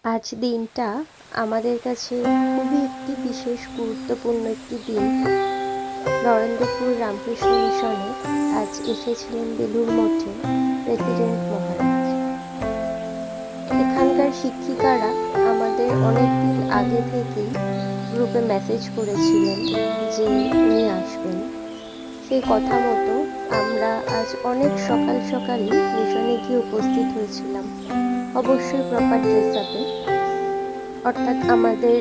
আজ দিনটা আমাদের কাছে খুবই একটি বিশেষ গুরুত্বপূর্ণ একটি দিন। নরেন্দ্রপুর রামকৃষ্ণ মিশনে আজ এসেছিলেন বেলুড় মঠে প্রেসিডেন্ট মহারাজ। এখানকার শিক্ষিকারা আমাদের অনেক দিন আগে থেকেই গ্রুপে মেসেজ করেছিলেন যে উনি আসবেন। সেই কথা মতো আমরা আজ অনেক সকাল সকালই মিশনে গিয়ে উপস্থিত হয়েছিলাম, অবশ্যই প্রপার ড্রেস আপে। অর্থাৎ আমাদের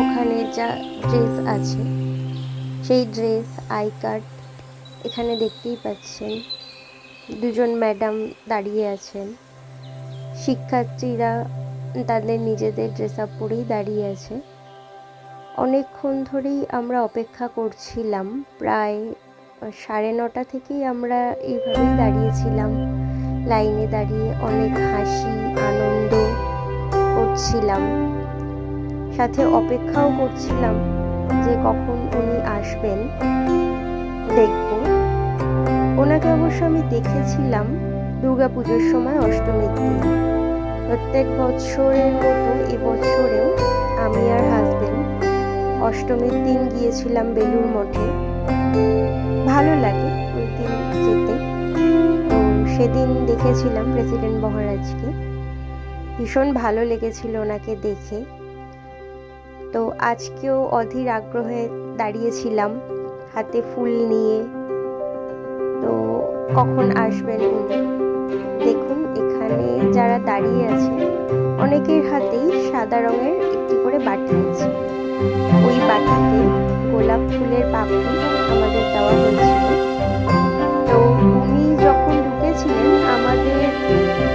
ওখানে যা ড্রেস আছে সেই ড্রেস, আই কার্ড এখানে দেখতেই পাচ্ছেন। দুজন ম্যাডাম দাঁড়িয়ে আছেন, শিক্ষার্থীরা তাদের নিজেদের ড্রেস আপ পরেই দাঁড়িয়ে আছে। অনেকক্ষণ ধরেই আমরা অপেক্ষা করছিলাম, প্রায় 9:30 থেকেই আমরা এইভাবেই দাঁড়িয়েছিলাম, লাইনে দাঁড়িয়ে অনেক হাসি আনন্দ করছিলাম, সাথে অপেক্ষাও করছিলাম যে কখন উনি আসবেন দেখব। ওনাকে অবশ্য আমি দেখেছিলাম দুর্গাপুজোর সময় অষ্টমীর দিন। প্রত্যেক বছরের মতো এবছরেও আমি আর হাজবেন্ড অষ্টমীর দিন গিয়েছিলাম বেলুড় মঠে। ভালো লাগে ওই দিন যেতে। তো সেদিন দেখেছিলাম প্রেসিডেন্ট মহারাজকে, ভীষণ ভালো লেগেছিল ওনাকে দেখে। তো আজকেও অধীর আগ্রহে দাঁড়িয়েছিলাম হাতে ফুল নিয়ে, তো কখন আসবেন উনি। দেখুন এখানে যারা দাঁড়িয়ে আছে অনেকের হাতেই সাদা রঙের একটি করে বাটি আছে। ওই বাটিতে গোলাপ ফুলের পাপড়ি আমাদের দেওয়া হয়েছিল। তো উনি যখন ঢুকেছিলেন আমাদের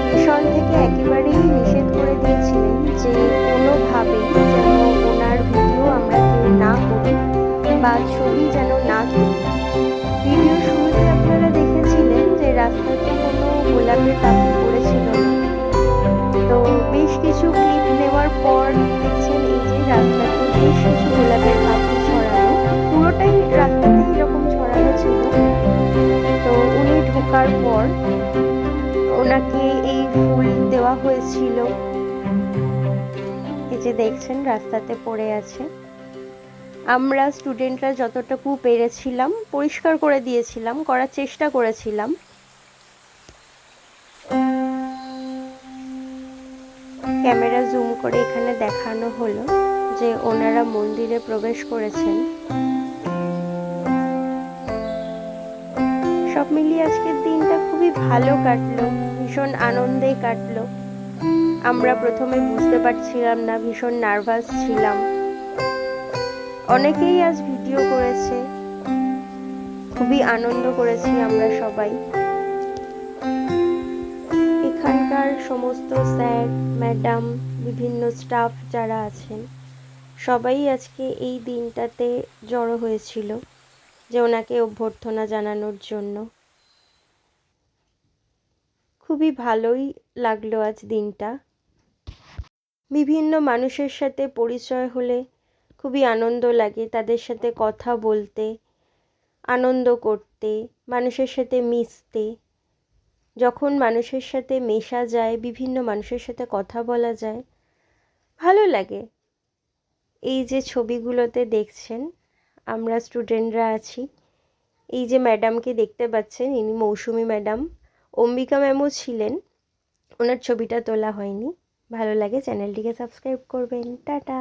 মিশন থেকে একেবারেই নিষেধ করে দিয়েছিলেন যে কোনোভাবেই যেন ওনার ভিডিও আমরা কেউ না করি বা ছবি যেন না তুলি। ভিডিও শুরুতে আপনারা দেখেছিলেন যে রাস্তাতে কোনো গোলাপের পাপড়ি পড়েছিল না। তো বেশ কিছু ক্লিপ নেওয়ার পর দেখছেন এই যে রাস্তাতে বেশ কিছু গোলাপের পাপড়ি ছড়ানো, পুরোটাই রাস্তাতে এরকম ছড়ানো ছিল। তো উনি ঢোকার পর ওনাকে এই ফুল দেওয়া হয়েছিল, এই যে দেখছেন রাস্তাতে পড়ে আছে। আমরা স্টুডেন্টরা যতটুকু পেরেছিলাম পরিষ্কার করে দিয়েছিলাম, করার চেষ্টা করেছিলাম। ক্যামেরা জুম করে এখানে দেখানো হলো যে ওনারা মন্দিরে প্রবেশ করেছেন। সব মিলিয়ে আজকের দিনটা খুবই ভালো কাটলো, ভীষণ আনন্দে কাটলো। আমরা প্রথমে বুঝতে পারছিলাম না, ভীষণ নার্ভাস ছিলাম। অনেকেই আজ ভিডিও করেছে, খুবই আনন্দ করেছি আমরা সবাই। এখানকার সমস্ত স্যার ম্যাডাম বিভিন্ন স্টাফ যারা আছেন সবাই আজকে এই দিনটাতে জড়ো হয়েছিল যে ওনাকে অভ্যর্থনা জানানোর জন্য। খুবই ভালোই লাগলো আজ দিনটা। বিভিন্ন মানুষের সাথে পরিচয় হলে খুবই আনন্দ লাগে, তাদের সাথে কথা বলতে, আনন্দ করতে, মানুষের সাথে মিশতে। যখন মানুষের সাথে মেশা যায়, বিভিন্ন মানুষের সাথে কথা বলা যায়, ভালো লাগে। এই যে ছবিগুলোতে দেখছেন আমরা স্টুডেন্টরা আছি, এই যে ম্যাডামকে দেখতে পাচ্ছেন ইনি মৌসুমী ম্যাডাম, অম্বিকা ম্যামও ছিলেন, ওনার ছবিটা তোলা হয়নি। ভালো লাগে, চ্যানেলটিকে সাবস্ক্রাইব করবেন। টাটা।